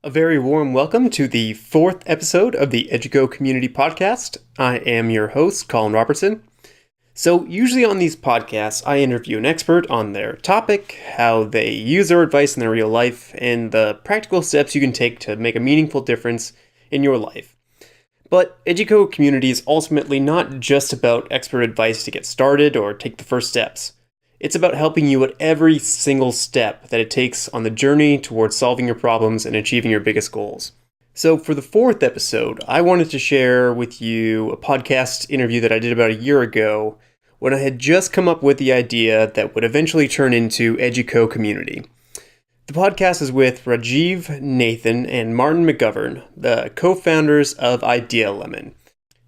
A very warm welcome to the fourth episode of the Educo Community podcast. I am your host, Colin Robertson. So usually on these podcasts, I interview an expert on their topic, how they use their advice in their real life, and the practical steps you can take to make a meaningful difference in your life. But Educo Community is ultimately not just about expert advice to get started or take the first steps. It's about helping you at every single step that it takes on the journey towards solving your problems and achieving your biggest goals. So for the fourth episode, I wanted to share with you a podcast interview that I did about a year ago when I had just come up with the idea that would eventually turn into Educo Community. The podcast is with Rajiv, Nathan, and Martin McGovern, the co-founders of Idea Lemon,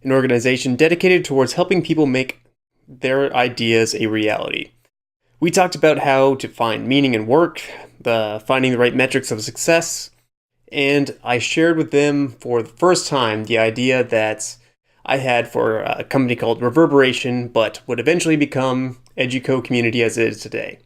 an organization dedicated towards helping people make their ideas a reality. We talked about how to find meaning in work, finding the right metrics of success, and I shared with them for the first time the idea that I had for a company called Reverberation, but would eventually become Educo Community as it is today.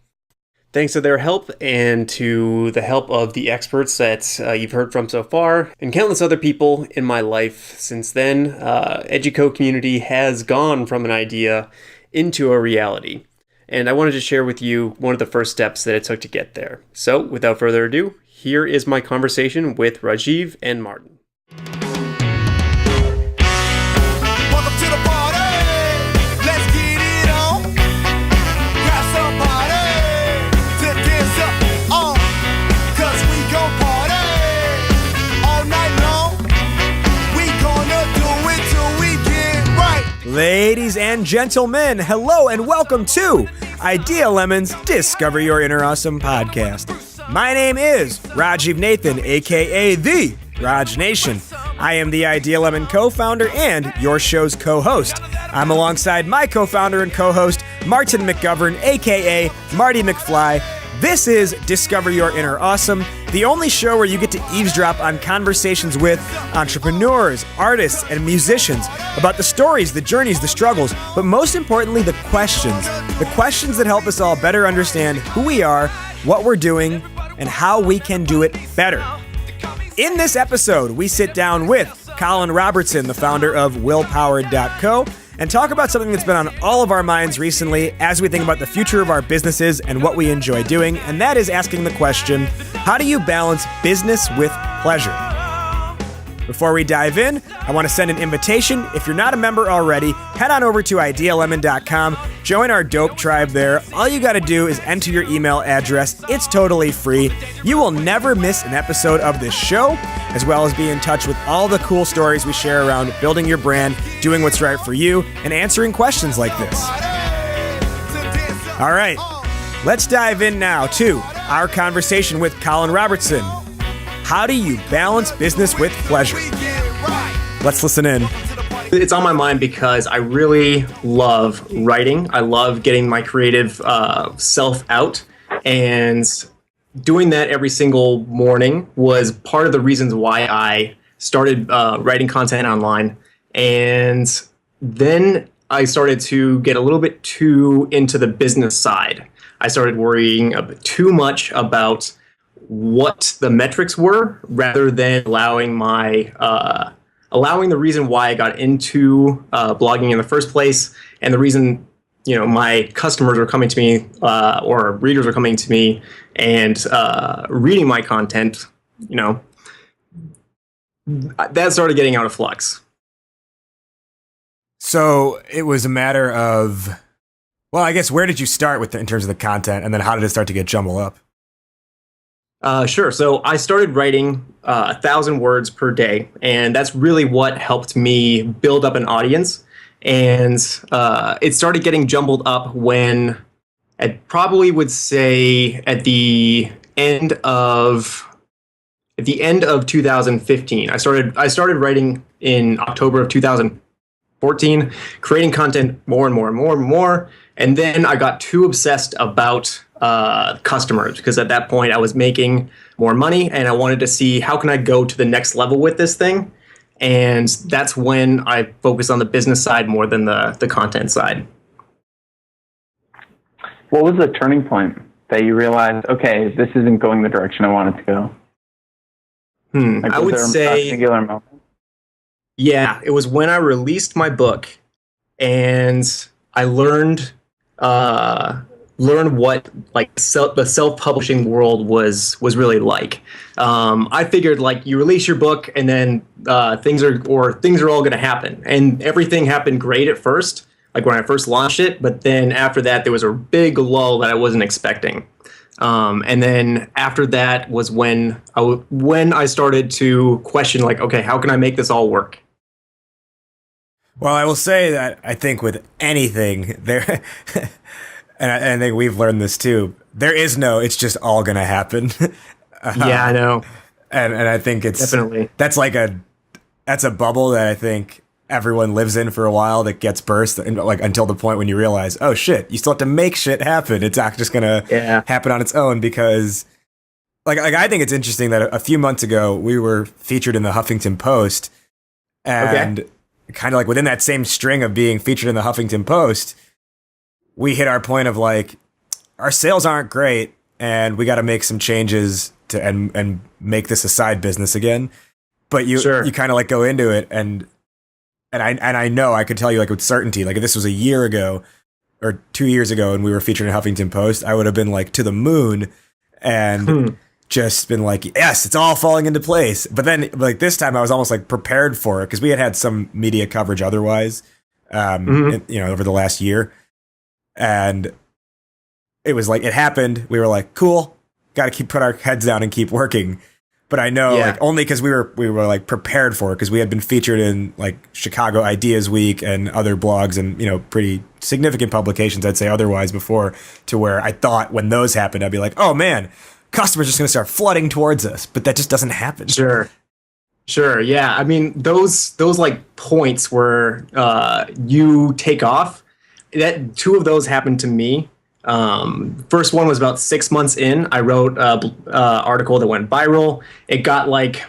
Thanks to their help and to the help of the experts that you've heard from so far, and countless other people in my life since then, Educo Community has gone from an idea into a reality. And I wanted to share with you one of the first steps that it took to get there. So, without further ado, here is my conversation with Rajiv and Martin. Welcome to the party. Let's get it on. Grab somebody to dance up on. 'Cause we gon' party all night long. We gonna do it till we get right. Ladies and gentlemen, hello and welcome to Idea Lemon's Discover Your Inner Awesome podcast. My name is Rajiv Nathan, aka the Raj Nation. I am the Idea Lemon co-founder and your show's co-host. I'm alongside my co-founder and co-host, Martin McGovern, aka Marty McFly. This is Discover Your Inner Awesome, the only show where you get to eavesdrop on conversations with entrepreneurs, artists, and musicians about the stories, the journeys, the struggles, but most importantly, the questions that help us all better understand who we are, what we're doing, and how we can do it better. In this episode, we sit down with Colin Robertson, the founder of Willpower.co, and talk about something that's been on all of our minds recently as we think about the future of our businesses and what we enjoy doing, and that is asking the question, how do you balance business with pleasure? Before we dive in, I want to send an invitation. If you're not a member already, head on over to idealemon.com, join our dope tribe there. All you got to do is enter your email address. It's totally free. You will never miss an episode of this show, as well as be in touch with all the cool stories we share around building your brand, doing what's right for you, and answering questions like this. All right, let's dive in now to our conversation with Colin Robertson. How do you balance business with pleasure? Let's listen in. It's on my mind because I really love writing. I love getting my creative self out, and doing that every single morning was part of the reasons why I started writing content online. And then I started to get a little bit too into the business side. I started worrying a bit too much about what the metrics were, rather than allowing the reason why I got into blogging in the first place, and the reason my customers are coming to me or readers are coming to me and reading my content. That started getting out of flux. So it was a matter of, well, I guess where did you start with in terms of the content, and then how did it start to get jumbled up? Sure. So I started writing 1,000 words per day, and that's really what helped me build up an audience. And it started getting jumbled up when I probably would say at the end of 2015. I started writing in October of 2014, creating content more and more and more and more. And then I got too obsessed about customers, because at that point I was making more money and I wanted to see how can I go to the next level with this thing. And that's when I focused on the business side more than the content side. What was the turning point that you realized, okay, this isn't going the direction I want it to go? Like, I was would there a say, particular moment? yeah, it was when I released my book and I learned what like the self-publishing world was really like. I figured like you release your book and then things are all going to happen, and everything happened great at first, like when I first launched it. But then after that, there was a big lull that I wasn't expecting. And then after that was when I started to question, like, okay, how can I make this all work? Well, I will say that I think with anything there, and I think we've learned this too, there is no, it's just all going to happen. Yeah, I know. And I think it's Definitely. that's a bubble that I think everyone lives in for a while, that gets burst, and like until the point when you realize, oh shit, you still have to make shit happen. It's not just gonna happen on its own. Because like I think it's interesting that a few months ago we were featured in the Huffington Post, and kind of like within that same string of being featured in the Huffington Post, we hit our point of like, our sales aren't great and we got to make some changes to and make this a side business again. But you kind of like go into it, and I know I could tell you like with certainty, like if this was a year ago or 2 years ago and we were featured in Huffington Post, I would have been like to the moon and just been like, yes, it's all falling into place. But then like this time I was almost like prepared for it, because we had some media coverage otherwise, over the last year. And it was like, it happened. We were like, cool, got to put our heads down and keep working. But I know like only because we were like prepared for it, because we had been featured in like Chicago Ideas Week and other blogs and, pretty significant publications, I'd say otherwise, before, to where I thought when those happened, I'd be like, oh man, customers are just going to start flooding towards us. But that just doesn't happen. Sure. Yeah. I mean, those like points where you take off, that two of those happened to me. First one was about 6 months in. I wrote a article that went viral. It got like,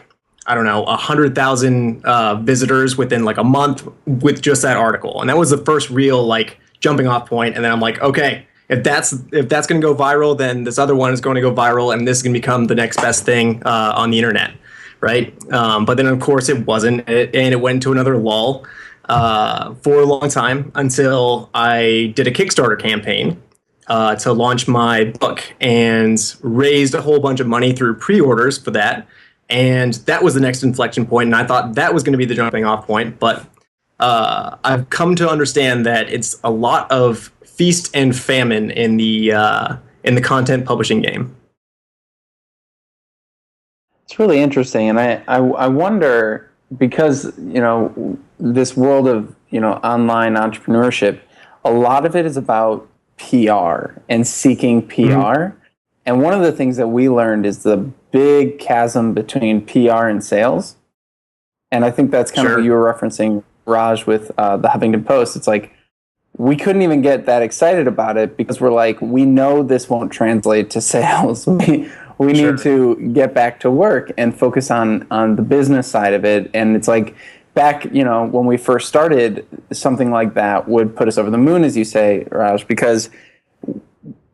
I don't know, 100,000 visitors within like a month with just that article. And that was the first real like jumping off point. And then I'm like, okay, if that's going to go viral, then this other one is going to go viral, and this is going to become the next best thing on the internet, right? But then of course it wasn't, and it went into another lull for a long time, until I did a Kickstarter campaign to launch my book, and raised a whole bunch of money through pre-orders for that. And that was the next inflection point, and I thought that was going to be the jumping off point. But I've come to understand that it's a lot of feast and famine in the content publishing game. It's really interesting, and I wonder, because this world of online entrepreneurship, a lot of it is about PR and seeking PR. And one of the things that we learned is the big chasm between PR and sales. And I think that's kind of what you were referencing, Raj, with the Huffington Post. It's like, we couldn't even get that excited about it, because we're like, we know this won't translate to sales. We need to get back to work and focus on the business side of it. And it's like, back, when we first started, something like that would put us over the moon, as you say, Raj, because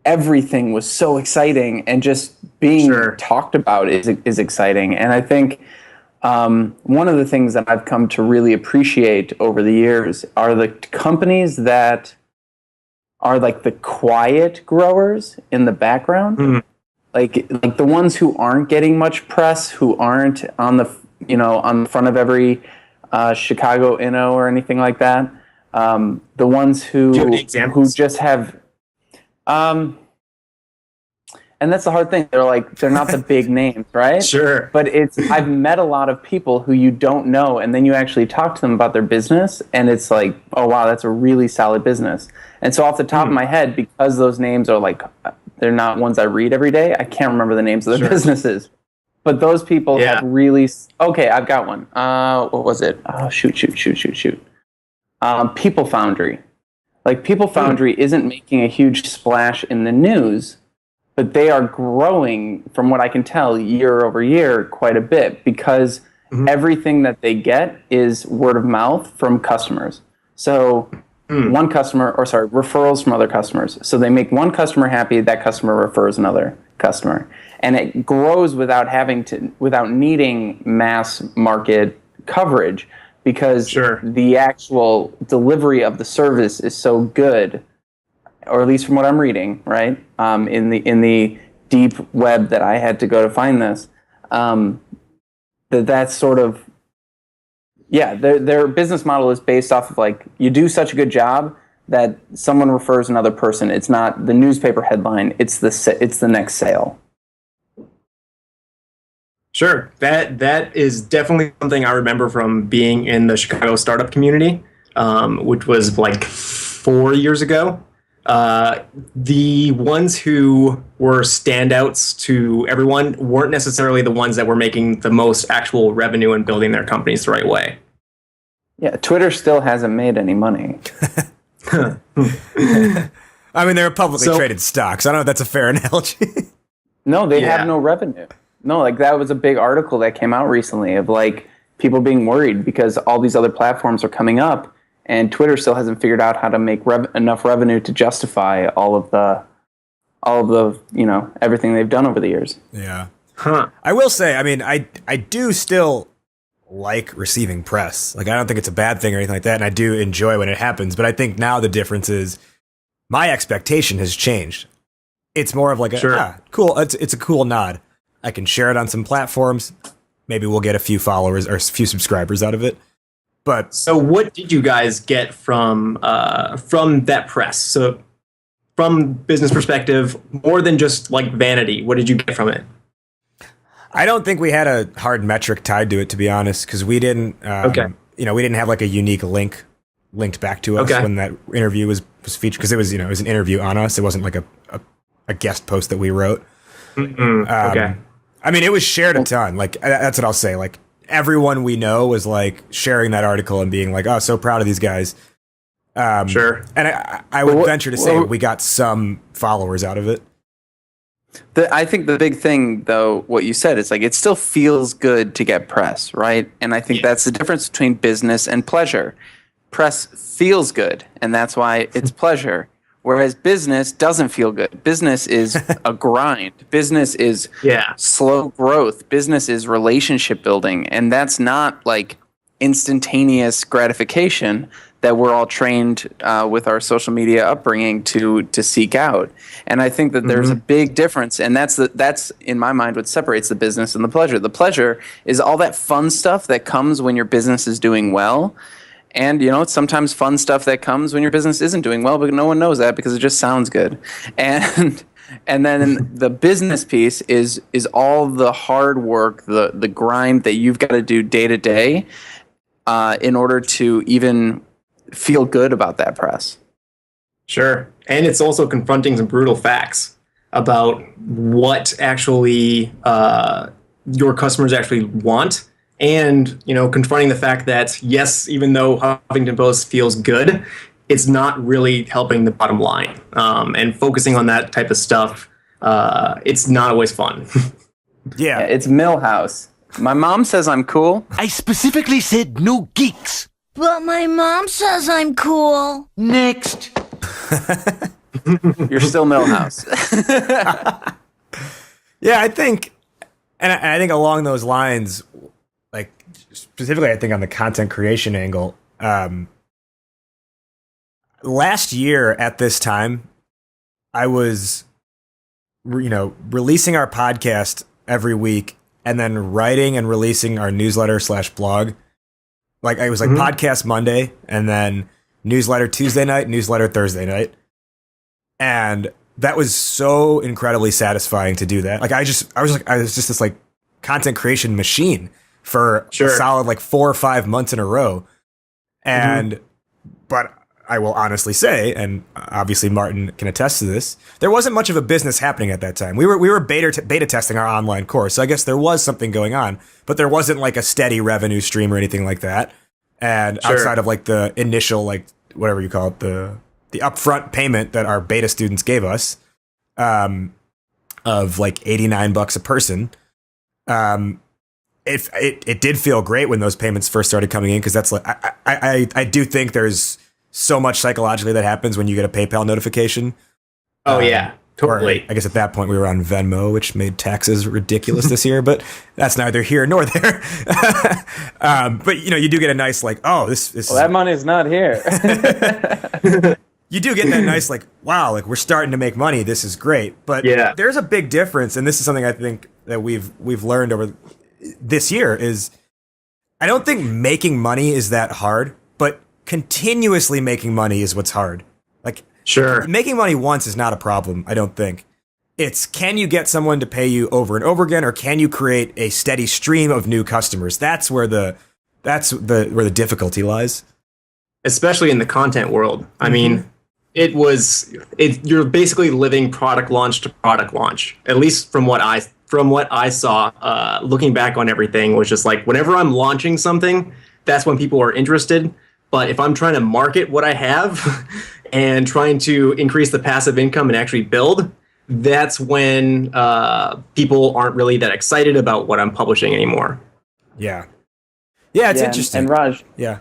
everything was so exciting, and just being talked about is exciting. And I think one of the things that I've come to really appreciate over the years are the companies that are like the quiet growers in the background, like the ones who aren't getting much press, who aren't on the front of every Chicago Inno or anything like that. The ones who just have, and that's the hard thing. They're not the big names, right? Sure. But I've met a lot of people who you don't know, and then you actually talk to them about their business, and it's like, oh wow, that's a really solid business. And so off the top of my head, because those names are like, they're not ones I read every day, I can't remember the names of their businesses. But those people have really... Okay, I've got one. What was it? Oh, shoot. People Foundry. Like, People Foundry isn't making a huge splash in the news, but they are growing, from what I can tell, year over year quite a bit, because everything that they get is word of mouth from customers. So referrals from other customers. So they make one customer happy, that customer refers another. customer, and it grows without needing mass market coverage, because the actual delivery of the service is so good, or at least from what I'm reading, right? In the deep web that I had to go to find this, that's sort of, their business model is based off of like, you do such a good job that someone refers another person. It's not the newspaper headline. It's the next sale. Sure. That is definitely something I remember from being in the Chicago startup community, which was like 4 years ago. The ones who were standouts to everyone weren't necessarily the ones that were making the most actual revenue and building their companies the right way. Yeah, Twitter still hasn't made any money. I mean, they're a publicly traded stock, so I don't know if that's a fair analogy. No, they have no revenue. No, like that was a big article that came out recently of like people being worried because all these other platforms are coming up, and Twitter still hasn't figured out how to make enough revenue to justify all of the everything they've done over the years. Yeah. I will say, I mean, I do still like receiving press. Like, I don't think it's a bad thing or anything like that, and I do enjoy when it happens, but I think now the difference is my expectation has changed. It's more of like cool, it's a cool nod. I can share it on some platforms. Maybe we'll get a few followers or a few subscribers out of it. But so what did you guys get from that press? So from business perspective, more than just like vanity, what did you get from it? I don't think we had a hard metric tied to it, to be honest, because we didn't, we didn't have like a unique link linked back to us when that interview was featured, because it was an interview on us. It wasn't like a guest post that we wrote. I mean, it was shared a ton. Like, that's what I'll say. Like, everyone we know was like sharing that article and being like, "Oh, so proud of these guys." And I would venture to say we got some followers out of it. I think the big thing, though, what you said, is like it still feels good to get press, right? And I think that's the difference between business and pleasure. Press feels good, and that's why it's pleasure. Whereas business doesn't feel good. Business is a grind. Business is slow growth. Business is relationship building, and that's not like instantaneous gratification that we're all trained with our social media upbringing to seek out. And I think that there's a big difference, and that's in my mind what separates the business and the pleasure. The pleasure is all that fun stuff that comes when your business is doing well. And, it's sometimes fun stuff that comes when your business isn't doing well, but no one knows that because it just sounds good. And then the business piece is all the hard work, the grind that you've got to do day to day in order to even feel good about that press. Sure. And it's also confronting some brutal facts about what actually your customers actually want. And, confronting the fact that, yes, even though Huffington Post feels good, it's not really helping the bottom line. And focusing on that type of stuff, it's not always fun. Yeah, it's Millhouse. My mom says I'm cool. I specifically said no geeks. But my mom says I'm cool. Next. You're still Millhouse. Yeah, I think along those lines, like specifically, I think on the content creation angle, last year at this time, I was, releasing our podcast every week and then writing and releasing our newsletter/blog. Like, it was like podcast Monday and then newsletter Tuesday night, newsletter Thursday night. And that was so incredibly satisfying to do that. Like, I was just this like content creation machine for a solid like 4 or 5 months in a row. And, but I will honestly say, and obviously Martin can attest to this, there wasn't much of a business happening at that time. We were beta testing our online course. So I guess there was something going on, but there wasn't like a steady revenue stream or anything like that. And outside of like the initial, like whatever you call it, the upfront payment that our beta students gave us, of like $89 a person. It did feel great when those payments first started coming in, because that's like I do think there's so much psychologically that happens when you get a PayPal notification. Oh yeah. Totally. I guess at that point we were on Venmo, which made taxes ridiculous this year, but that's neither here nor there. But you do get a nice this Well, that money's not here. you do get that nice wow, we're starting to make money. This is great. But there's a big difference, and this is something I think that we've learned over this year is I don't think making money is that hard, but continuously making money is what's hard. Sure. Making money once is not a problem, I don't think. It's can you get someone to pay you over and over again, or can you create a steady stream of new customers? That's where the difficulty lies. Especially in the content world. I mean, you're basically living product launch to product launch. At least from what I saw, looking back on everything was just whenever I'm launching something, that's when people are interested. But if I'm trying to market what I have and trying to increase the passive income and actually build, that's when people aren't really that excited about what I'm publishing anymore. Yeah. Yeah, it's interesting. And Raj. Yeah.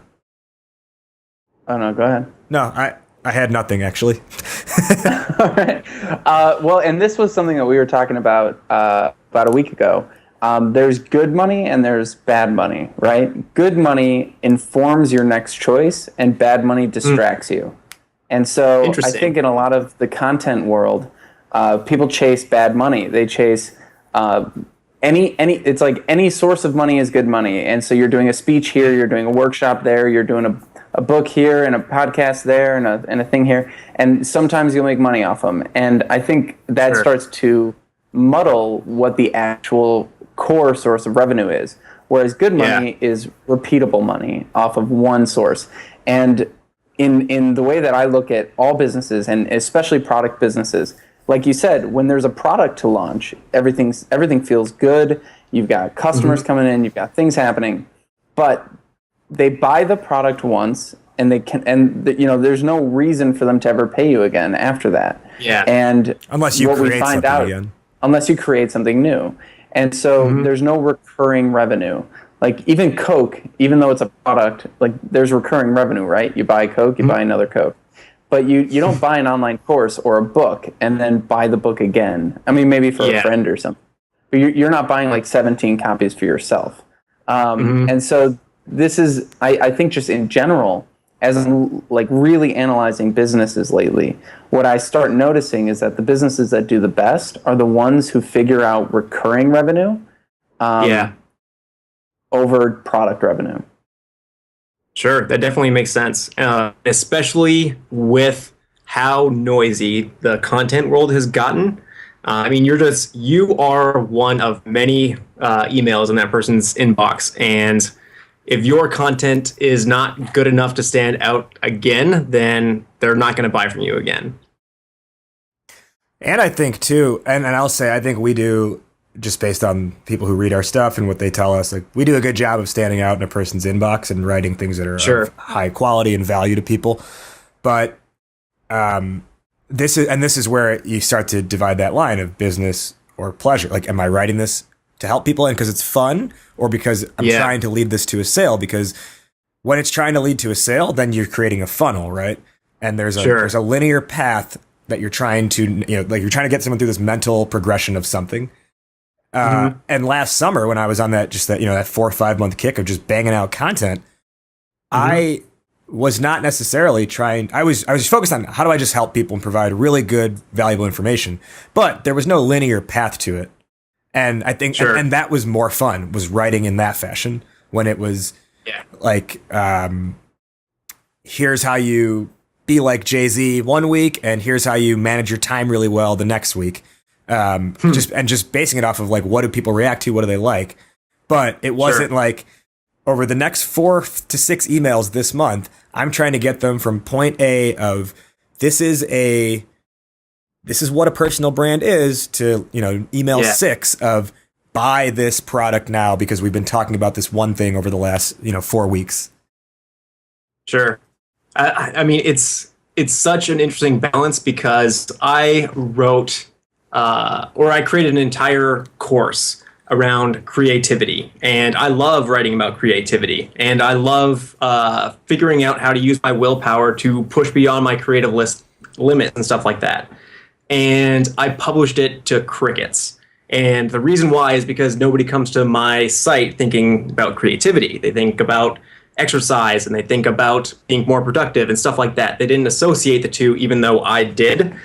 Oh, no, go ahead. No, I had nothing, actually. All right. Well, and this was something that we were talking about a week ago. There's good money and there's bad money, right? Good money informs your next choice, and bad money distracts you. And so I think in a lot of the content world, people chase bad money. They chase it's any source of money is good money. And so you're doing a speech here, you're doing a workshop there, you're doing a book here and a podcast there and a thing here. And sometimes you'll make money off them. And I think that starts to muddle what the actual core source of revenue is. Whereas good money is repeatable money off of one source. And in the way that I look at all businesses, and especially product businesses, like you said, when there's a product to launch, everything feels good. You've got customers coming in, you've got things happening, but they buy the product once, and there's no reason for them to ever pay you again after that. Yeah. And unless you create something again. Unless you create something new. And so there's no recurring revenue. Like even Coke, even though it's a product, there's recurring revenue, right? You buy Coke, you buy another Coke. But you don't buy an online course or a book and then buy the book again. I mean, maybe for a friend or something. But you're not buying 17 copies for yourself. And so this is, I think just in general, as I'm really analyzing businesses lately, what I start noticing is that the businesses that do the best are the ones who figure out recurring revenue over product revenue. Sure, that definitely makes sense, especially with how noisy the content world has gotten. I mean, you are one of many emails in that person's inbox, and if your content is not good enough to stand out again, then they're not going to buy from you again. And I think too, and I'll say, I think we do, just based on people who read our stuff and what they tell us, we do a good job of standing out in a person's inbox and writing things that are of high quality and value to people. But this is where you start to divide that line of business or pleasure. Am I writing this to help people and because it's fun, or because I'm trying to lead this to a sale? Because when it's trying to lead to a sale, then you're creating a funnel, right? And there's a linear path that you're trying to, you're trying to get someone through this mental progression of something. And last summer, when I was on that 4 or 5 month kick of just banging out content, I was not necessarily trying. I was focused on how do I just help people and provide really good, valuable information. But there was no linear path to it. And I think, and that was more fun, was writing in that fashion, when it was here's how you be like Jay-Z one week, and here's how you manage your time really well the next week. Just basing it off of what do people react to, what do they like. But it wasn't over the next 4 to 6 emails this month, I'm trying to get them from point A of this is what a personal brand is, to email 6 of buy this product now because we've been talking about this one thing over the last 4 weeks. Sure. I mean, it's such an interesting balance, because I wrote I created an entire course around creativity, and I love writing about creativity, and I love figuring out how to use my willpower to push beyond my creative limits and stuff like that. and I published it to crickets. And the reason why is because nobody comes to my site thinking about creativity. They think about exercise and they think about being more productive and stuff like that. They didn't associate the two, even though I did.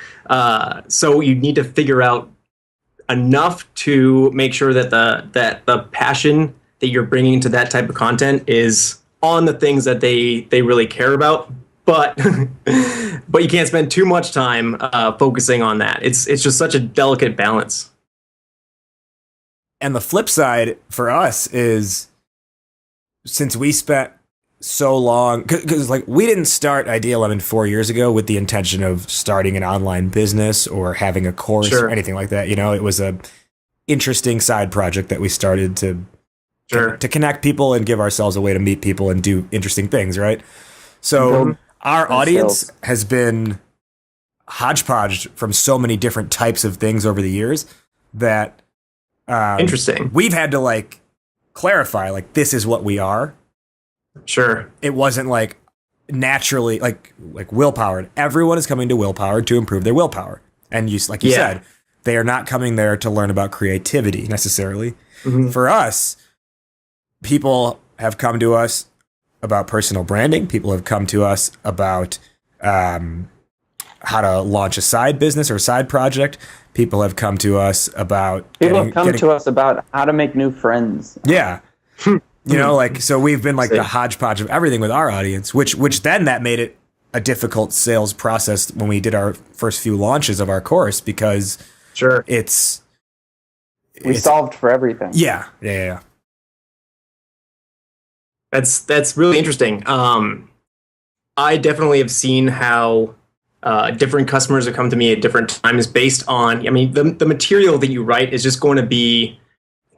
So you need to figure out enough to make sure that the passion that you're bringing to that type of content is on the things that they really care about. But but you can't spend too much time focusing on that. It's just such a delicate balance. And the flip side for us is, since we spent so long, because like we didn't start Idea Lemon 4 years ago with the intention of starting an online business or having a course or anything like that. You know, it was a interesting side project that we started to connect people and give ourselves a way to meet people and do interesting things, right? So our audience has been hodgepodged from so many different types of things over the years that interesting. We've had to like clarify, like, this is what we are. Sure. It wasn't like naturally like willpowered. Everyone is coming to Willpower to improve their willpower. And you said, they are not coming there to learn about creativity necessarily. For us, people have come to us about personal branding. People have come to us about how to launch a side business or side project. People have come to us about to us about how to make new friends. Yeah. You know, like, so we've been like the hodgepodge of everything with our audience, which then that made it a difficult sales process when we did our first few launches of our course, because we solved for everything. Yeah. That's really interesting. I definitely have seen how different customers have come to me at different times based on, I mean, the material that you write is just going to be,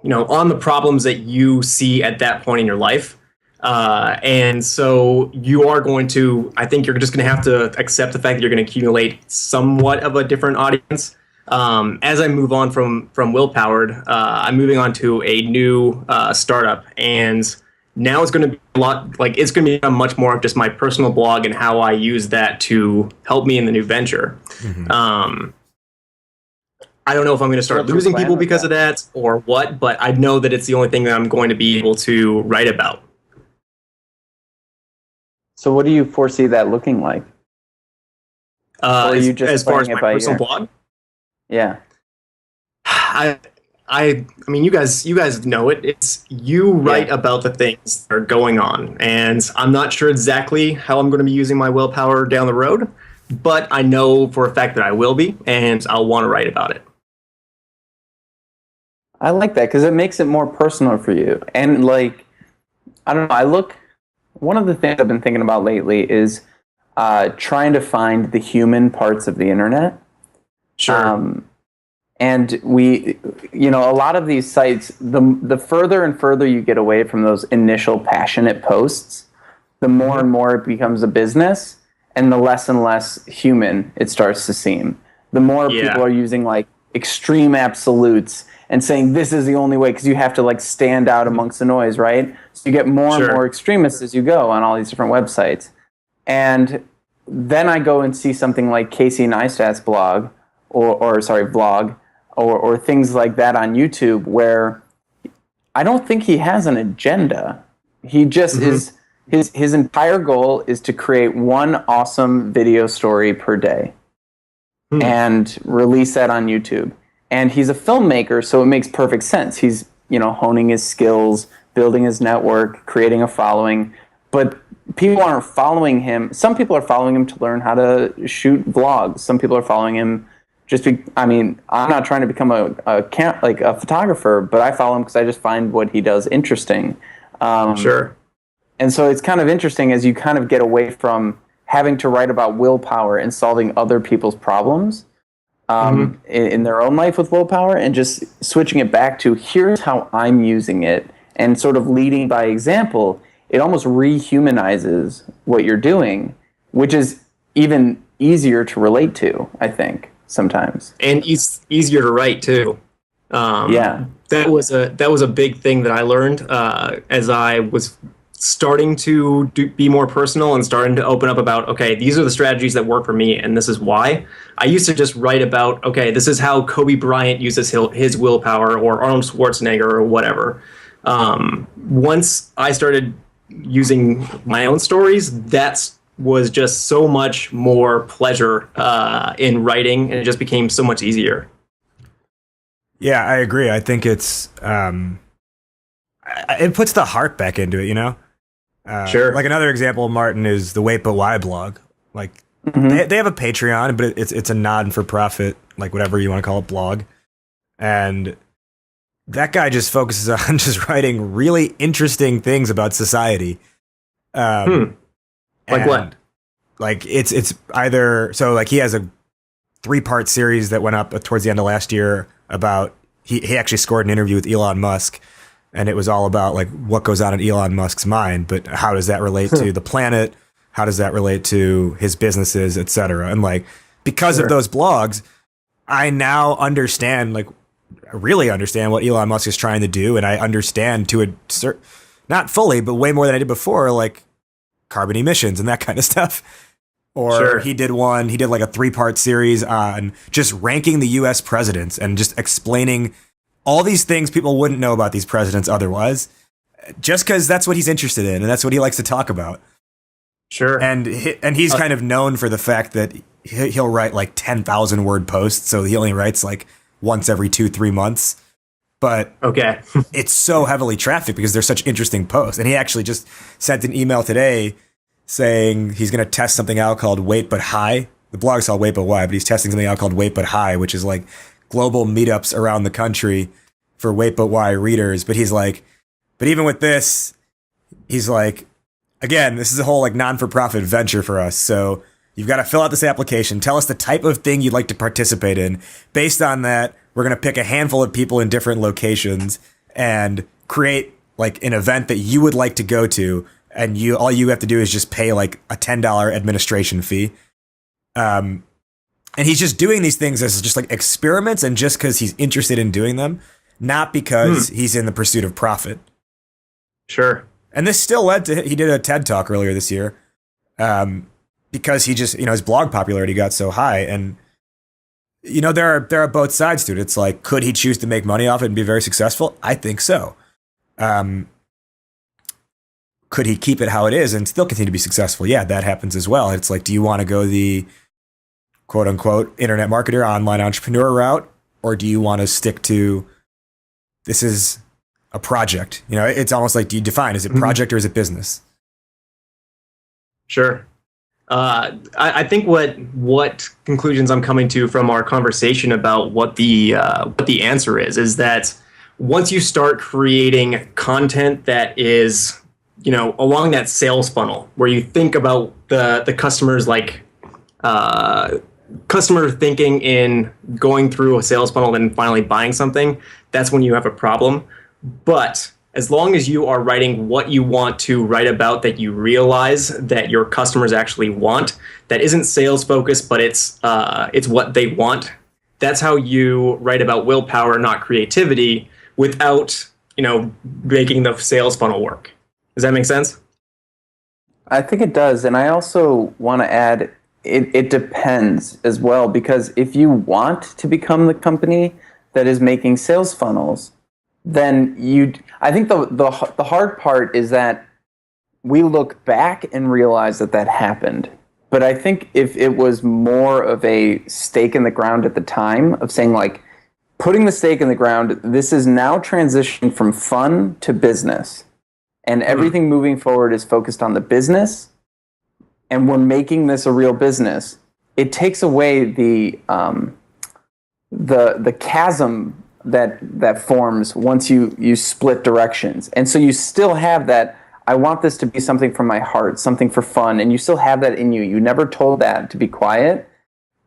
you know, on the problems that you see at that point in your life. And so you are going to, I think you're just going to have to accept the fact that you're going to accumulate somewhat of a different audience. As I move on from Willpowered, I'm moving on to a new startup, and now it's going to be a lot, like, it's going to be much more of just my personal blog and how I use that to help me in the new venture. I don't know if I'm going to start losing people because of that or what, but I know that it's the only thing that I'm going to be able to write about. So what do you foresee that looking like? Or are you just as far as my personal blog? Yeah. I mean, you guys know it. It's you write about the things that are going on, and I'm not sure exactly how I'm going to be using my willpower down the road, but I know for a fact that I will be, and I'll want to write about it. I like that because it makes it more personal for you. And like, I don't know, one of the things I've been thinking about lately is trying to find the human parts of the internet. Sure. And we, you know, a lot of these sites, the further and further you get away from those initial passionate posts, the more and more it becomes a business, and the less and less human it starts to seem. The more people are using like extreme absolutes and saying this is the only way, because you have to like stand out amongst the noise, right? So you get more and more extremists as you go on all these different websites. And then I go and see something like Casey Neistat's blog, vlog, or things like that on YouTube, where I don't think he has an agenda. He just is, his entire goal is to create one awesome video story per day and release that on YouTube. And he's a filmmaker, so it makes perfect sense. He's, you know, honing his skills, building his network, creating a following. But people aren't following him. Some people are following him to learn how to shoot vlogs. Some people are following him I'm not trying to become a photographer, but I follow him because I just find what he does interesting. And so it's kind of interesting as you kind of get away from having to write about willpower and solving other people's problems in their own life with willpower, and just switching it back to here's how I'm using it, and sort of leading by example. It almost rehumanizes what you're doing, which is even easier to relate to, I think, sometimes. And easier to write too. That was a big thing that I learned as I was starting to be more personal and starting to open up about, okay, these are the strategies that work for me and this is why. I used to just write about, okay, this is how Kobe Bryant uses his willpower, or Arnold Schwarzenegger, or whatever. Once I started using my own stories, that was just so much more pleasure in writing, and it just became so much easier. Yeah, I agree. I think it's it puts the heart back into it, you know? Sure. Like another example, Martin, is the Wait But Why blog. Like they have a Patreon, but it's a non-for-profit, like whatever you want to call it, blog. And that guy just focuses on just writing really interesting things about society. Like what? Like it's either, so like he has a 3-part series that went up towards the end of last year about, he actually scored an interview with Elon Musk, and it was all about like what goes on in Elon Musk's mind, but how does that relate to the planet? How does that relate to his businesses, et cetera? And like, because of those blogs, I now understand, like, I really understand what Elon Musk is trying to do. And I understand to a not fully, but way more than I did before, like carbon emissions and that kind of stuff. Or he did like a 3-part series on just ranking the US presidents and just explaining all these things people wouldn't know about these presidents otherwise, just because that's what he's interested in and that's what he likes to talk about. Sure. And he's kind of known for the fact that he'll write like 10,000 word posts. So he only writes like once every 2-3 months. But okay, it's so heavily trafficked because they're such interesting posts. And he actually just sent an email today saying he's going to test something out called Wait But Hi. The blog's called Wait But Why, but he's testing something out called Wait But Hi, which is like global meetups around the country for Wait But Why readers. But he's like, but even with this, he's like, again, this is a whole like non-for-profit venture for us. So you've got to fill out this application. Tell us the type of thing you'd like to participate in. Based on that, we're going to pick a handful of people in different locations and create like an event that you would like to go to. And all you have to do is just pay like a $10 administration fee. And he's just doing these things as just like experiments, and just because he's interested in doing them, not because he's in the pursuit of profit. Sure. And this still led to, he did a TED Talk earlier this year, because he just, his blog popularity got so high. And, there are both sides to it. It's like, could he choose to make money off it and be very successful? I think so. Could he keep it how it is and still continue to be successful? Yeah, that happens as well. It's like, do you want to go the quote unquote internet marketer, online entrepreneur route? Or do you want to stick to, this is a project? It's almost like, do you define, is it project or is it business? Sure. I think what conclusions I'm coming to from our conversation about what the answer is that once you start creating content that is, along that sales funnel, where you think about the customers, like customer thinking in going through a sales funnel and finally buying something, that's when you have a problem. But as long as you are writing what you want to write about, that you realize that your customers actually want, that isn't sales focused, but it's what they want. That's how you write about willpower, not creativity, without making the sales funnel work. Does that make sense? I think it does. And I also want to add, it depends as well, because if you want to become the company that is making sales funnels, then I think the hard part is that we look back and realize that happened. But I think if it was more of a stake in the ground at the time of saying, like, putting the stake in the ground, this is now transitioning from fun to business. And everything moving forward is focused on the business, and we're making this a real business. It takes away the chasm that forms once you split directions. And so you still have that, I want this to be something from my heart, something for fun, and you still have that in you. You never told that to be quiet,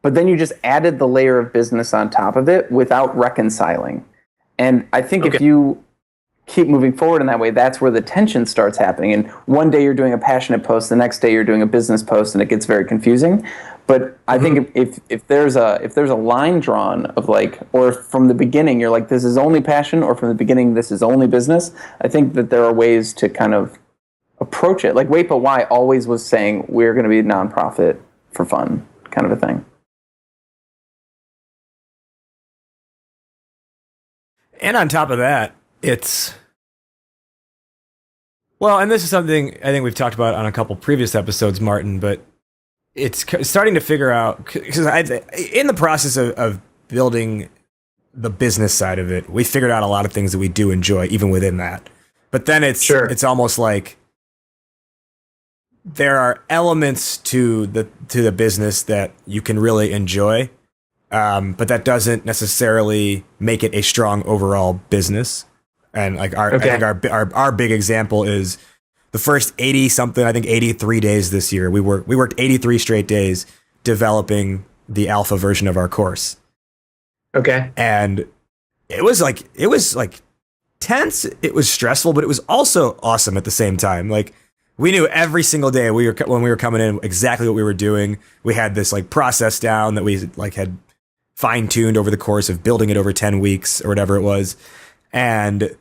but then you just added the layer of business on top of it without reconciling. And I think if you keep moving forward in that way, that's where the tension starts happening. And one day you're doing a passionate post, the next day you're doing a business post, and it gets very confusing. But I think if there's a line drawn of like, or from the beginning you're like, this is only passion, or from the beginning this is only business, I think that there are ways to kind of approach it? Like Wait But Why always was saying we're going to be a nonprofit for fun, kind of a thing. And on top of that, it's well, and this is something I think we've talked about on a couple previous episodes, Martin, but it's starting to figure out, because in the process of building the business side of it, we figured out a lot of things that we do enjoy, even within that. But then it's almost like there are elements to the business that you can really enjoy, but that doesn't necessarily make it a strong overall business. And like I think our big example is the first 83 days this year. We worked 83 straight days developing the alpha version of our course. Okay. And it was like tense. It was stressful, but it was also awesome at the same time. Like we knew every single day when we were coming in exactly what we were doing. We had this like process down that we like had fine tuned over the course of building it over 10 weeks or whatever it was. And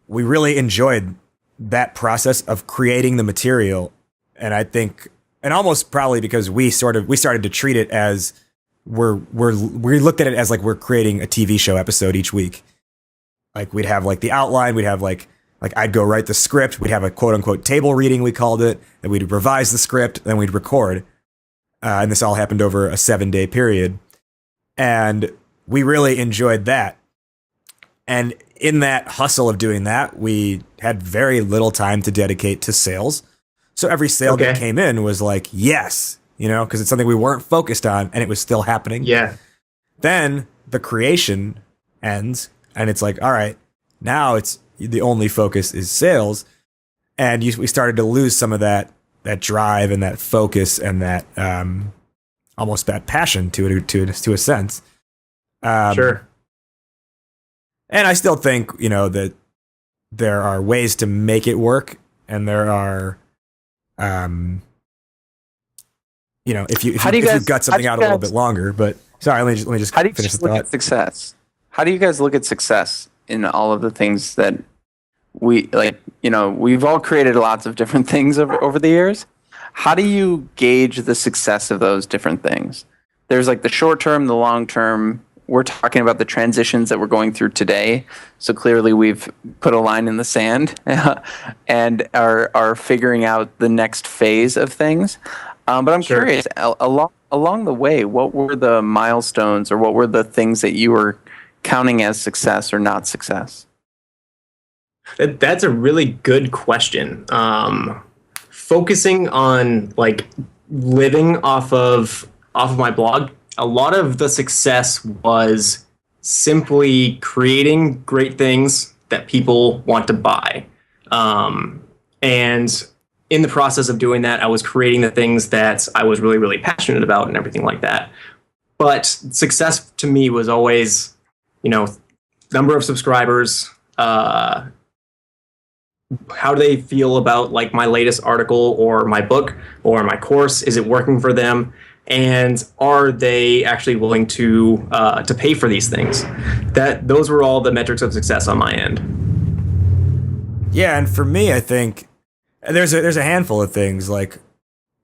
we really enjoyed that process of creating the material. And I think, and almost probably because we started to treat it as we looked at it as like we're creating a TV show episode each week. Like we'd have like the outline, we'd have like I'd go write the script, we'd have a quote unquote table reading, we called it, then we'd revise the script, then we'd record. And this all happened over a 7-day period. And we really enjoyed that. And in that hustle of doing that, we had very little time to dedicate to sales. So every sale that came in was like, yes, because it's something we weren't focused on and it was still happening. Yeah. Then the creation ends and it's like, all right, now it's the only focus is sales. And we started to lose some of that drive and that focus and that almost that passion to a sense. Sure. And I still think, that there are ways to make it work, and there are, if you've got something out a little bit longer. But sorry, let me just finish the thought. At success? How do you guys look at success in all of the things that we like? We've all created lots of different things over the years. How do you gauge the success of those different things? There's like the short term, the long term. We're talking about the transitions that we're going through today. So clearly we've put a line in the sand and are figuring out the next phase of things. But I'm curious, along the way, what were the milestones or what were the things that you were counting as success or not success? That's a really good question. Focusing on like living off of my blog, a lot of the success was simply creating great things that people want to buy. And in the process of doing that, I was creating the things that I was really, really passionate about and everything like that. But success to me was always, number of subscribers, how do they feel about like my latest article or my book or my course? Is it working for them? And are they actually willing to pay for these things? Those were all the metrics of success on my end. Yeah, and for me, I think there's a handful of things. Like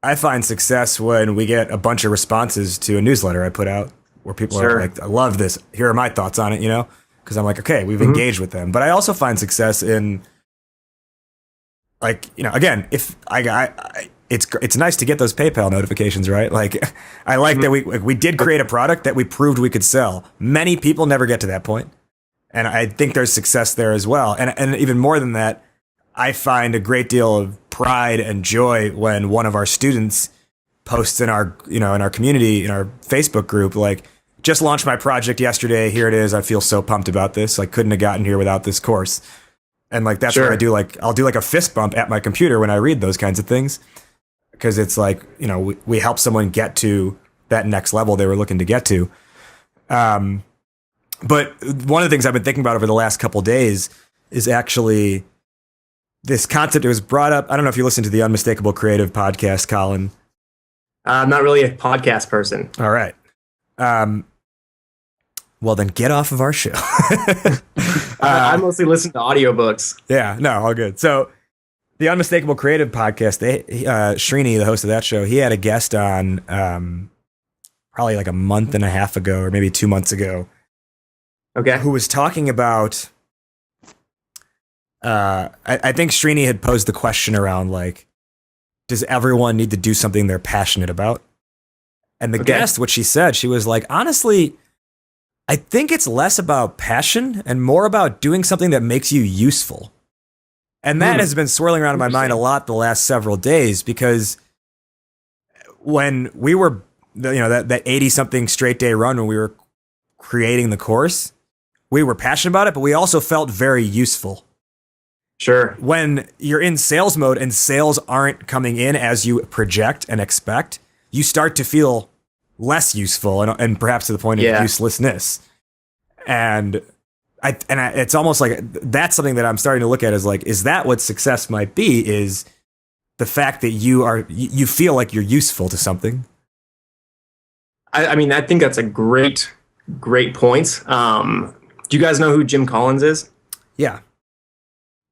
I find success when we get a bunch of responses to a newsletter I put out where people are like, I love this. Here are my thoughts on it, because I'm like, okay, we've engaged with them. But I also find success in like, again, if it's nice to get those PayPal notifications, right? Like, I like that we did create a product that we proved we could sell. Many people never get to that point, and I think there's success there as well. And even more than that, I find a great deal of pride and joy when one of our students posts in our community, in our Facebook group, like, just launched my project yesterday. Here it is. I feel so pumped about this. I couldn't have gotten here without this course. And like that's what I do. Like I'll do like a fist bump at my computer when I read those kinds of things. Because it's like, we help someone get to that next level they were looking to get to. But one of the things I've been thinking about over the last couple of days is actually this concept. It was brought up. I don't know if you listen to the Unmistakable Creative podcast, Colin. I'm not really a podcast person. All right. Well, then get off of our show. I mostly listen to audiobooks. Yeah, no, all good. So The Unmistakable Creative podcast, Srini, the host of that show, he had a guest on probably like a month and a half ago, or maybe 2 months ago, Okay. who was talking about, I think Srini had posed the question around like, does everyone need to do something they're passionate about? And the guest, what she said, she was like, honestly, I think it's less about passion and more about doing something that makes you useful. And that has been swirling around in my mind a lot the last several days, because when we were, that 80-something straight day run when we were creating the course, we were passionate about it, but we also felt very useful. Sure. When you're in sales mode and sales aren't coming in as you project and expect, you start to feel less useful and perhaps to the point of uselessness. And it's almost like that's something that I'm starting to look at as like, is that what success might be? Is the fact that you feel like you're useful to something? I mean, I think that's a great point. Do you guys know who Jim Collins is? Yeah.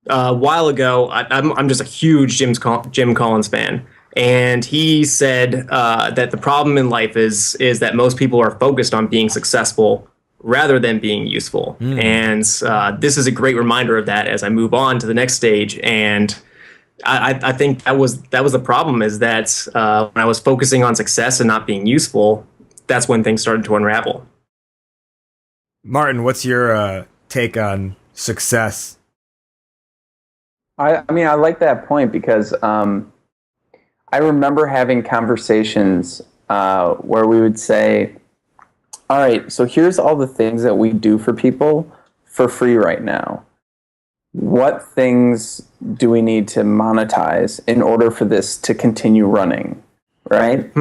A while ago, I'm just a huge Jim Collins fan. And he said that the problem in life is that most people are focused on being successful rather than being useful. And this is a great reminder of that as I move on to the next stage. And I think that was the problem, is that when I was focusing on success and not being useful, that's when things started to unravel. Martin, what's your take on success? I mean, I like that point because I remember having conversations where we would say, all right, so here's all the things that we do for people for free right now. What things do we need to monetize in order for this to continue running, right?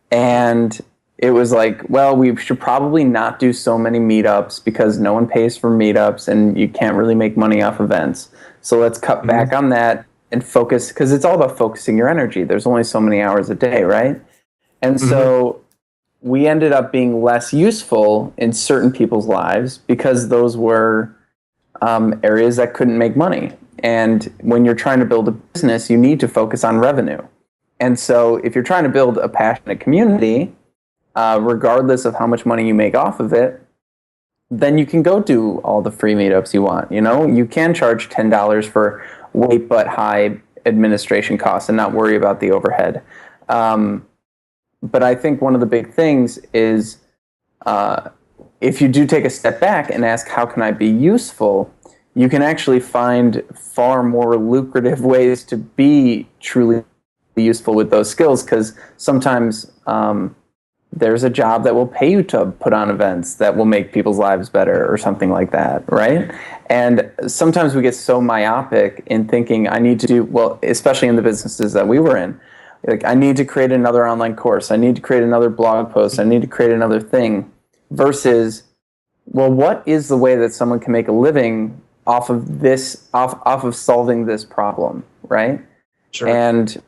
And it was like, well, we should probably not do so many meetups because no one pays for meetups and you can't really make money off events. So let's cut back on that and focus, because it's all about focusing your energy. There's only so many hours a day, right? And so we ended up being less useful in certain people's lives because those were areas that couldn't make money. And when you're trying to build a business, you need to focus on revenue. And so if you're trying to build a passionate community, regardless of how much money you make off of it, then you can go do all the free meetups you want. You can charge $10 for weight but high administration costs and not worry about the overhead. But I think one of the big things is if you do take a step back and ask, how can I be useful? You can actually find far more lucrative ways to be truly useful with those skills, because sometimes there's a job that will pay you to put on events that will make people's lives better or something like that, right? And sometimes we get so myopic in thinking I need to do, well, especially in the businesses that we were in, like I need to create another online course, I need to create another blog post, I need to create another thing, versus, well, what is the way that someone can make a living off of this, off of solving this problem, right? Sure. And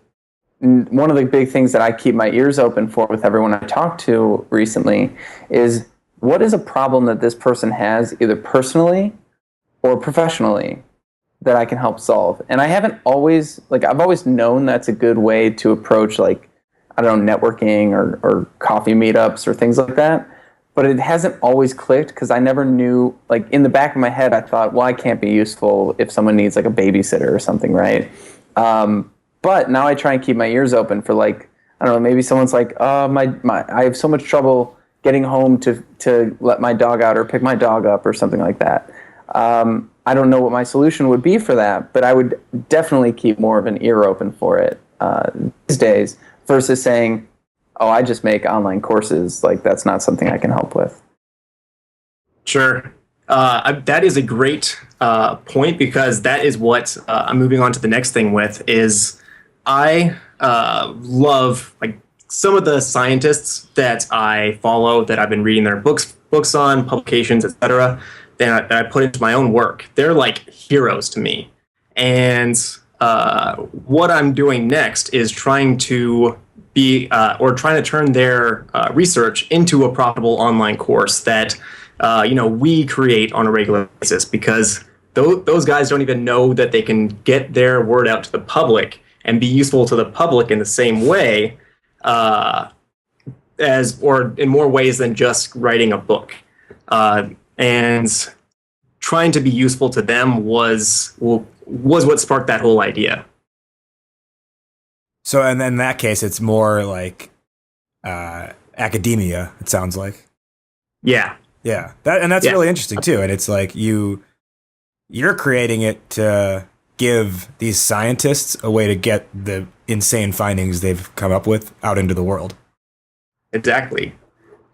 one of the big things that I keep my ears open for with everyone I talk to recently is, what is a problem that this person has either personally or professionally that I can help solve? And I haven't always, I've always known that's a good way to approach, networking or coffee meetups or things like that. But it hasn't always clicked because I never knew, in the back of my head, I thought, well, I can't be useful if someone needs a babysitter or something, right? But now I try and keep my ears open for maybe someone's like, I have so much trouble getting home to let my dog out or pick my dog up or something like that. I don't know what my solution would be for that, but I would definitely keep more of an ear open for it these days versus saying, oh, I just make online courses. That's not something I can help with. Sure. That is a great point, because that is what I'm moving on to the next thing with is I love some of the scientists that I follow, that I've been reading their books on, publications, etc., that I put into my own work. They're like heroes to me. And what I'm doing next is trying to turn their research into a profitable online course that we create on a regular basis, because those guys don't even know that they can get their word out to the public and be useful to the public in the same way, or in more ways than just writing a book. And trying to be useful to them was what sparked that whole idea. So, and in that case, it's more like academia, it sounds like. Yeah. Yeah. That's really interesting too. And it's like you're creating it to give these scientists a way to get the insane findings they've come up with out into the world. Exactly.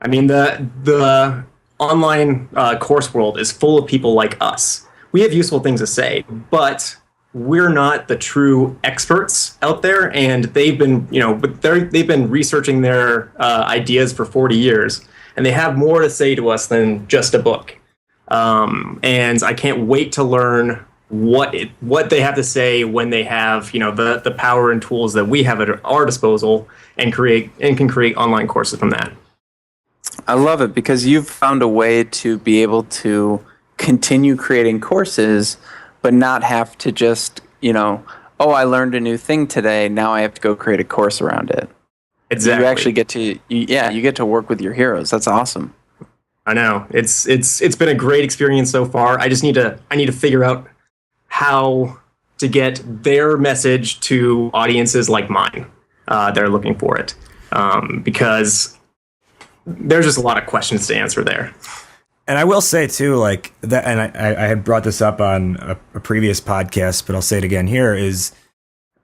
I mean, the online course world is full of people like us. We have useful things to say, but we're not the true experts out there, and they've been researching their ideas for 40 years, and they have more to say to us than just a book. And I can't wait to learn what they have to say when they have the power and tools that we have at our disposal, and can create online courses from that. I love it because you've found a way to be able to continue creating courses, but not have to just, I learned a new thing today, now I have to go create a course around it. Exactly. You actually get to, you get to work with your heroes. That's awesome. I know. It's been a great experience so far. I need to figure out how to get their message to audiences like mine that are looking for it, because there's just a lot of questions to answer there. And I will say too, like that, and I had brought this up on a previous podcast, but I'll say it again here, is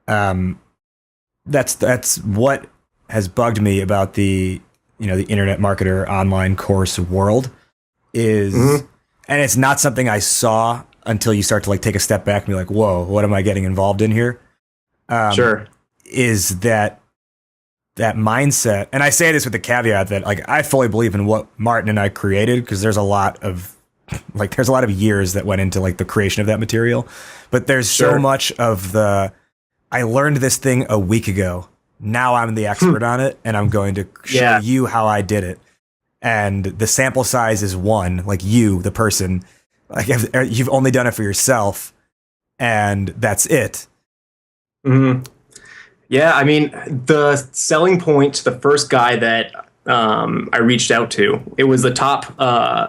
that's what has bugged me about the the internet marketer online course world is, and it's not something I saw until you start to like take a step back and be like, whoa, what am I getting involved in here? Sure. Is that mindset, and I say this with the caveat that like I fully believe in what Martin and I created, because there's a lot of years that went into like the creation of that material, but there's so much of I learned this thing a week ago, now I'm the expert on it, and I'm going to show you how I did it, and the sample size is one, like you, the person, like you've only done it for yourself, and that's it. Yeah, I mean, the selling point to the first guy that I reached out to, it was the top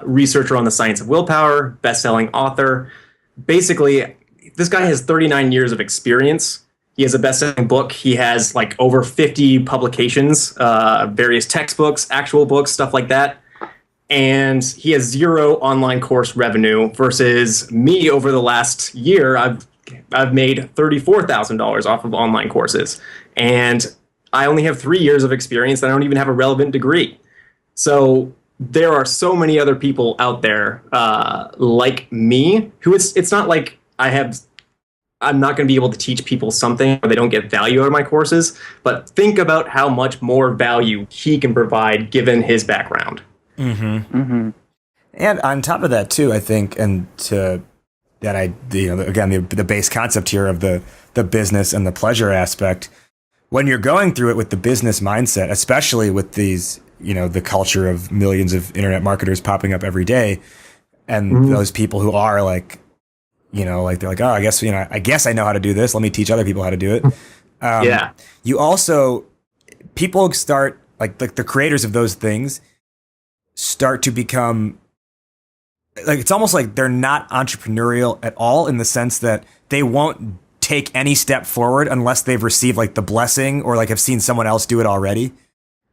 researcher on the science of willpower, best-selling author. Basically, this guy has 39 years of experience. He has a best-selling book. He has like over 50 publications, various textbooks, actual books, stuff like that. And he has zero online course revenue versus me. Over the last year, I've made $34,000 off of online courses, and I only have 3 years of experience, and I don't even have a relevant degree. So there are so many other people out there like me who it's not like I'm not going to be able to teach people something or they don't get value out of my courses, but think about how much more value he can provide given his background. And on top of that too, I think, and to that again, the base concept here of the business and the pleasure aspect, when you're going through it with the business mindset, especially with these, the culture of millions of internet marketers popping up every day, and those people who are like, like they're like, oh, I guess I know how to do this. Let me teach other people how to do it. You also, people start like the creators of those things start to become, like, it's almost like they're not entrepreneurial at all, in the sense that they won't take any step forward unless they've received like the blessing or like have seen someone else do it already,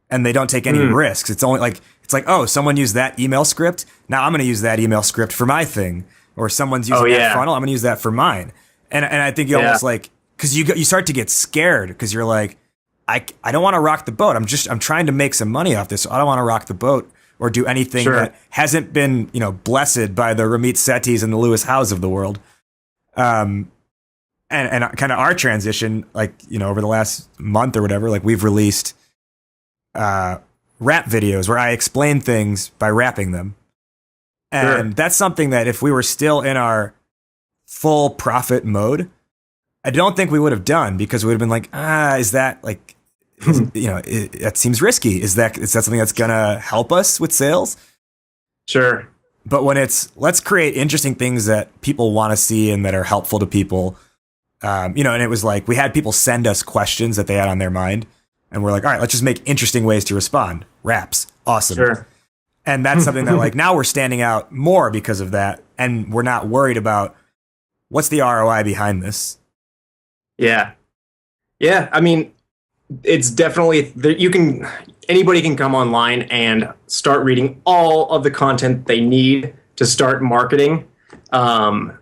and they don't take any risks. It's only like, oh, someone used that email script, now I'm going to use that email script for my thing, or someone's using that funnel, I'm going to use that for mine. And I think you almost like, because you start to get scared, because you're like, I don't want to rock the boat. I'm trying to make some money off this, so I don't want to rock the boat or do anything that hasn't been, blessed by the Ramit Settis and the Lewis Howes of the world. And kind of our transition, like, over the last month or whatever, like we've released rap videos where I explain things by rapping them. And that's something that if we were still in our full profit mode, I don't think we would have done, because we would have been like, is that like, that seems risky. Is that something that's going to help us with sales? Sure. But when it's, let's create interesting things that people want to see and that are helpful to people, and it was like, we had people send us questions that they had on their mind. And we're like, all right, let's just make interesting ways to respond. Raps. Awesome. Sure. And that's something that like now we're standing out more because of that. And we're not worried about what's the ROI behind this. Yeah. Yeah. I mean, it's definitely, anybody can come online and start reading all of the content they need to start marketing. And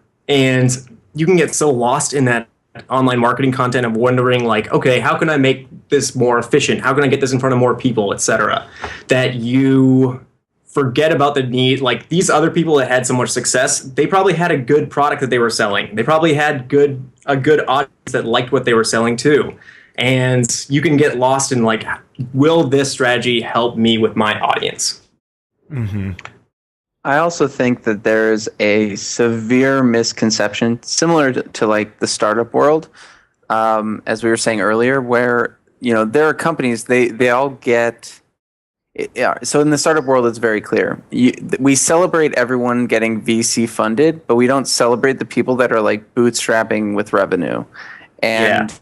you can get so lost in that online marketing content of wondering like, okay, how can I make this more efficient? How can I get this in front of more people, etc., that you forget about the need. Like these other people that had so much success, they probably had a good product that they were selling. They probably had a good audience that liked what they were selling too. And you can get lost in like, will this strategy help me with my audience? Mm-hmm. I also think that there's a severe misconception, similar to like the startup world, as we were saying earlier, where there are companies they all get. Yeah, so in the startup world, it's very clear. We celebrate everyone getting VC funded, but we don't celebrate the people that are like bootstrapping with revenue. And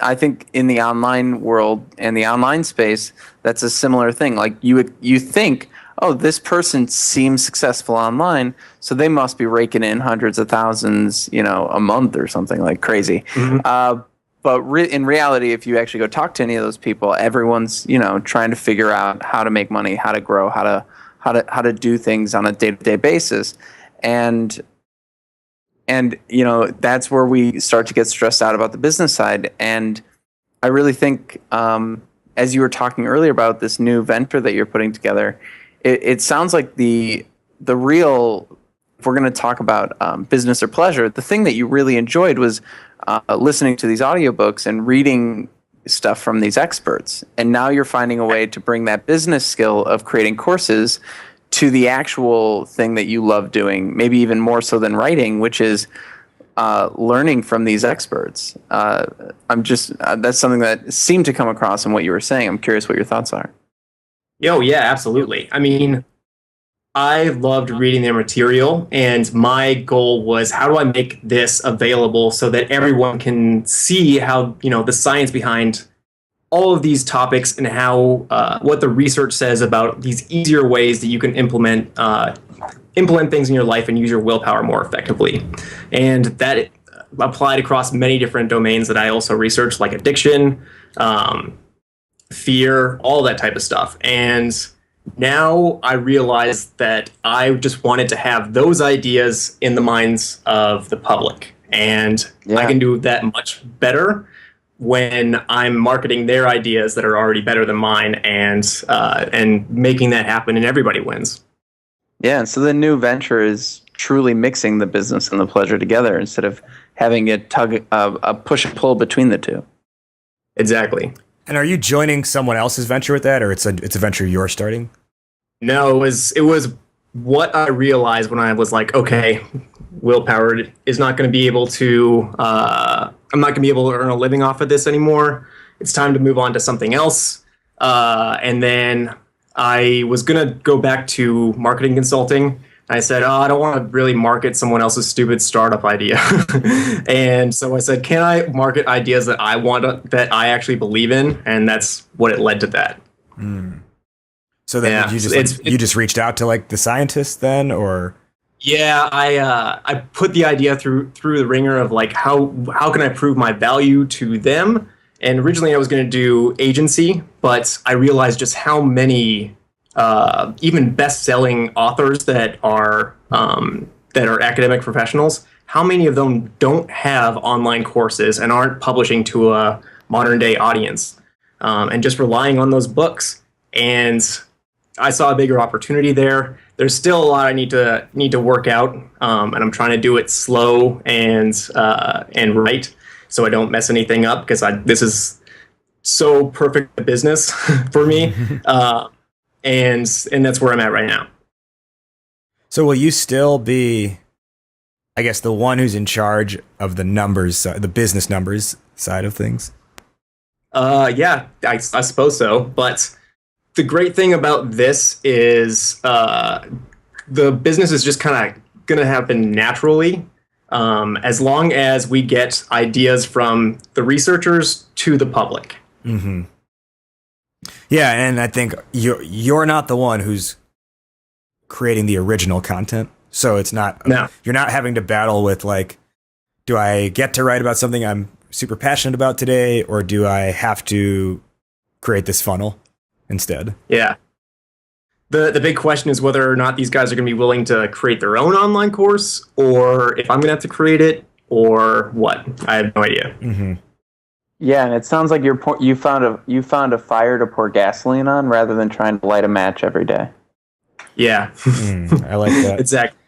I think in the online world and the online space, that's a similar thing. Like you think, oh, this person seems successful online, so they must be raking in hundreds of thousands, a month or something like crazy. Mm-hmm. But in reality, if you actually go talk to any of those people, everyone's trying to figure out how to make money, how to grow, how to do things on a day-to-day basis, and that's where we start to get stressed out about the business side. And I really think, as you were talking earlier about this new venture that you're putting together, it sounds like the real. If we're going to talk about business or pleasure, the thing that you really enjoyed was listening to these audiobooks and reading stuff from these experts. And now you're finding a way to bring that business skill of creating courses to the actual thing that you love doing, maybe even more so than writing, which is learning from these experts. That's something that seemed to come across in what you were saying. I'm curious what your thoughts are. Yeah, absolutely. I mean, I loved reading their material, and my goal was, how do I make this available so that everyone can see how, the science behind all of these topics and how, what the research says about these easier ways that you can implement things in your life and use your willpower more effectively. And that applied across many different domains that I also researched, like addiction, fear, all that type of stuff. And now I realize that I just wanted to have those ideas in the minds of the public. And I can do that much better when I'm marketing their ideas that are already better than mine, and making that happen, and everybody wins. Yeah, and so the new venture is truly mixing the business and the pleasure together instead of having a push and pull between the two. Exactly. And are you joining someone else's venture with that, or it's a venture you're starting? No, it was what I realized when I was like, okay, willpower is not going to be able to. I'm not going to be able to earn a living off of this anymore. It's time to move on to something else. And then I was going to go back to marketing consulting. I said, I don't want to really market someone else's stupid startup idea. And so I said, can I market ideas that I want, that I actually believe in? And that's what it led to that. Mm. So then you just reached out to like the scientists then, or? Yeah, I put the idea through the ringer of like, how can I prove my value to them? And originally I was going to do agency, but I realized just how many even best-selling authors that are academic professionals, how many of them don't have online courses and aren't publishing to a modern-day audience, and just relying on those books. And I saw a bigger opportunity there. There's still a lot I need to work out, and I'm trying to do it slow and right, so I don't mess anything up, because this is so perfect a business for me. And that's where I'm at right now. So will you still be, I guess, the one who's in charge of the numbers, the business numbers side of things? Yeah, I suppose so. But the great thing about this is the business is just kind of going to happen naturally, as long as we get ideas from the researchers to the public. Mm-hmm. Yeah, and I think you're not the one who's creating the original content, so it's not. No. You're not having to battle with like, do I get to write about something I'm super passionate about today, or do I have to create this funnel instead? Yeah. The big question is whether or not these guys are going to be willing to create their own online course, or if I'm going to have to create it, or what. I have no idea. Mm-hmm. Yeah, and it sounds like you found a fire to pour gasoline on rather than trying to light a match every day. Yeah. I like that. Exactly.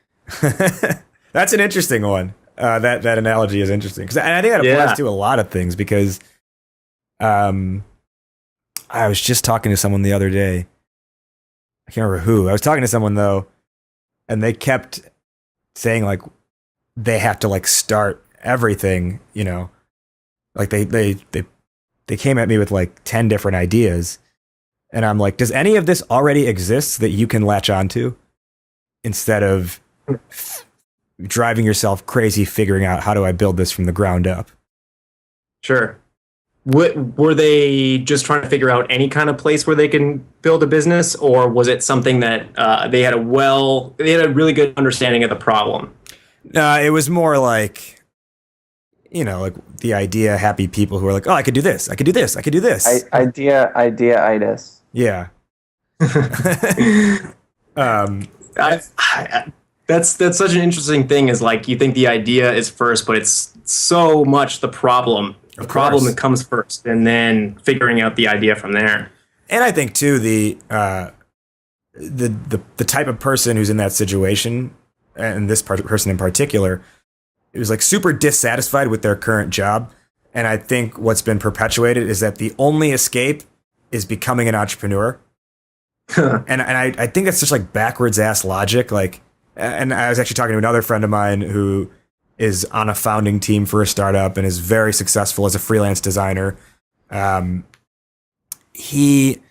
That's an interesting one. That analogy is interesting, because I think that applies to a lot of things. Because, I was just talking to someone the other day. I can't remember who. I was talking to someone though, and they kept saying like they have to like start everything. You know, like they came at me with like 10 different ideas, and I'm like, does any of this already exist that you can latch onto instead of driving yourself crazy figuring out how do I build this from the ground up? Sure. Were they just trying to figure out any kind of place where they can build a business, or was it something that they had a really good understanding of the problem? It was more like, you know, like the happy people who are like, oh, I could do this, I could do this, I could do this. Idea-itis. Yeah. That's such an interesting thing, is like you think the idea is first, but it's so much the problem. The problem that comes first, and then figuring out the idea from there. And I think too the type of person who's in that situation, and this person in particular, it was like super dissatisfied with their current job. And I think what's been perpetuated is that the only escape is becoming an entrepreneur. and I think that's just like backwards ass logic. Like, and I was actually talking to another friend of mine who is on a founding team for a startup and is very successful as a freelance designer. He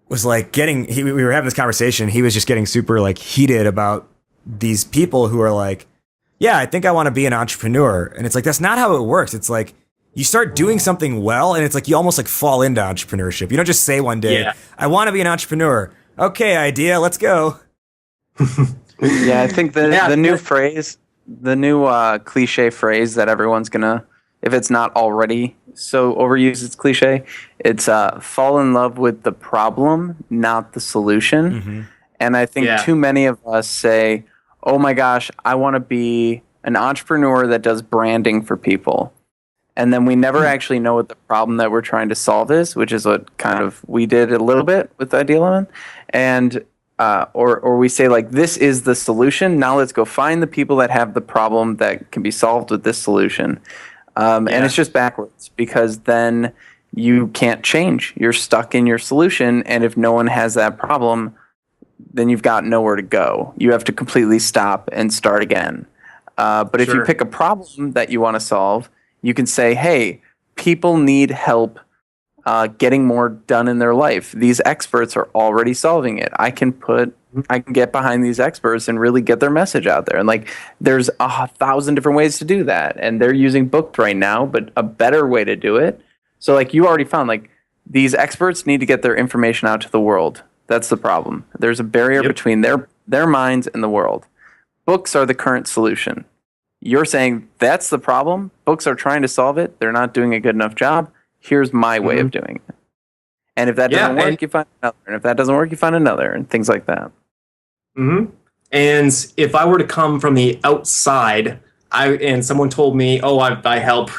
was like we were having this conversation. He was just getting super like heated about these people who are like, yeah, I think I want to be an entrepreneur. And it's like, that's not how it works. It's like, you start doing something well, and it's like, you almost like fall into entrepreneurship. You don't just say one day, I want to be an entrepreneur. Okay, idea, let's go. Yeah, I think the new phrase, the new cliche phrase that everyone's gonna, if it's not already so overused, it's cliche. It's fall in love with the problem, not the solution. Mm-hmm. And I think too many of us say, oh my gosh, I want to be an entrepreneur that does branding for people. And then we never actually know what the problem that we're trying to solve is, which is what kind of we did a little bit with Ideal Lemon. And or we say like, this is the solution. Now let's go find the people that have the problem that can be solved with this solution. And it's just backwards, because then you can't change. You're stuck in your solution. And if no one has that problem, then you've got nowhere to go. You have to completely stop and start again. But if you pick a problem that you want to solve, you can say, hey, people need help getting more done in their life. These experts are already solving it. I can get behind these experts and really get their message out there. And like, there's 1,000 different ways to do that. And they're using books right now, but a better way to do it. So like, you already found like, these experts need to get their information out to the world. That's the problem. There's a barrier between their minds and the world. Books are the current solution. You're saying that's the problem. Books are trying to solve it. They're not doing a good enough job. Here's my way of doing it. And if that doesn't work, you find another. And if that doesn't work, you find another, and things like that. Mm-hmm. And if I were to come from the outside, and someone told me, oh, I help,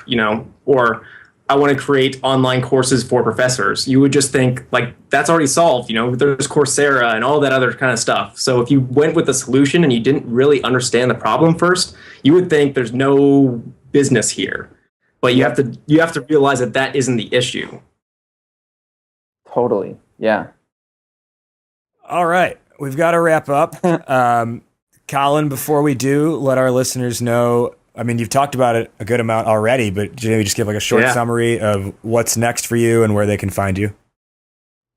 or I want to create online courses for professors, you would just think like, that's already solved. There's Coursera and all that other kind of stuff. So if you went with a solution and you didn't really understand the problem first, you would think there's no business here. But you have to realize that isn't the issue. Totally. Yeah. All right. We've got to wrap up. Colin, before we do, let our listeners know, I mean, you've talked about it a good amount already, but maybe just give like a short summary of what's next for you and where they can find you.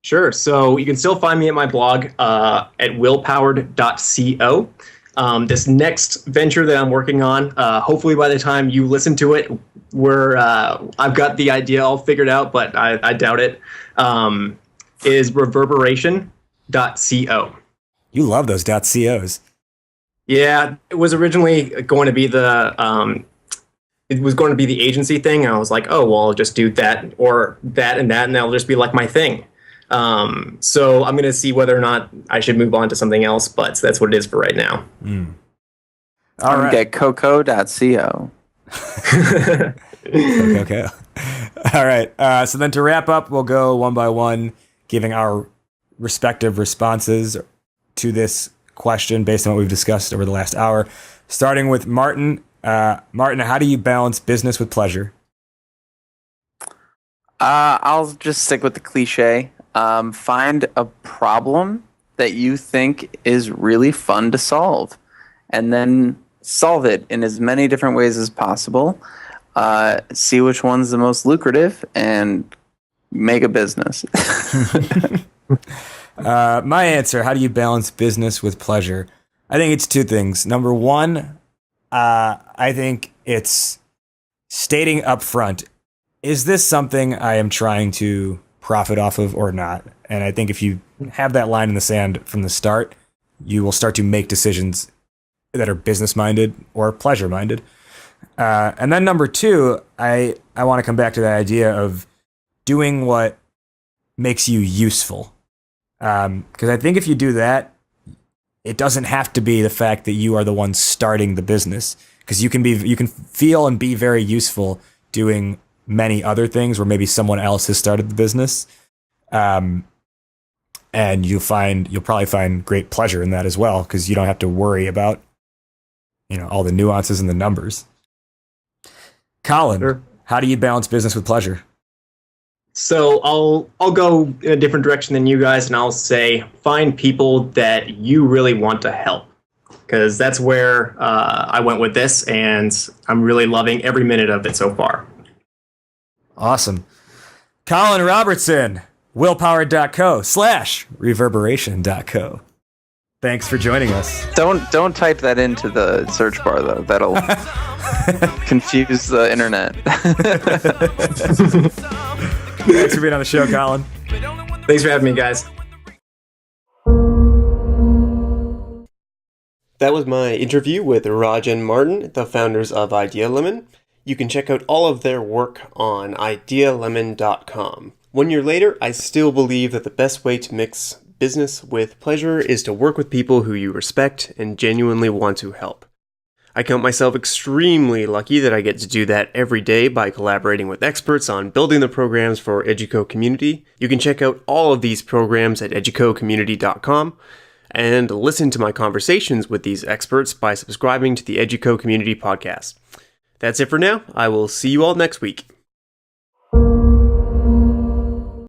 Sure. So you can still find me at my blog at willpowered.co. This next venture that I'm working on, hopefully by the time you listen to it, I've got the idea all figured out, but I doubt it, is reverberation.co. You love those .cos. Yeah, it was originally going to be the agency thing. And I was like, oh, well, I'll just do that or that, and that'll just be like my thing. So I'm going to see whether or not I should move on to something else, but that's what it is for right now. All right. Get coco.co. Okay. All right. So then to wrap up, we'll go one by one, giving our respective responses to this question based on what we've discussed over the last hour. Starting with Martin. Martin, how do you balance business with pleasure? I'll just stick with the cliche. Find a problem that you think is really fun to solve, and then solve it in as many different ways as possible. See which one's the most lucrative, and make a business. My answer, how do you balance business with pleasure? I think it's two things. Number one, I think it's stating up front, is this something I am trying to profit off of or not? And I think if you have that line in the sand from the start, you will start to make decisions that are business-minded or pleasure-minded. And then number two, I want to come back to that idea of doing what makes you useful. Because I think if you do that, it doesn't have to be the fact that you are the one starting the business. Because you can feel and be very useful doing many other things where maybe someone else has started the business. And you'll probably find great pleasure in that as well, because you don't have to worry about, all the nuances and the numbers. Colin, Sure. How do you balance business with pleasure? So I'll go in a different direction than you guys, and I'll say find people that you really want to help, because that's where I went with this, and I'm really loving every minute of it so far. Awesome. Colin Robertson, willpower.co/reverberation.co. Thanks for joining us. Don't type that into the search bar though. That'll confuse the internet. Thanks for being on the show, Colin. Thanks for having me, guys. That was my interview with Raj and Martin, the founders of Idea Lemon. You can check out all of their work on idealemon.com. 1 year later, I still believe that the best way to mix business with pleasure is to work with people who you respect and genuinely want to help. I count myself extremely lucky that I get to do that every day by collaborating with experts on building the programs for Educo Community. You can check out all of these programs at educocommunity.com and listen to my conversations with these experts by subscribing to the Educo Community podcast. That's it for now. I will see you all next week.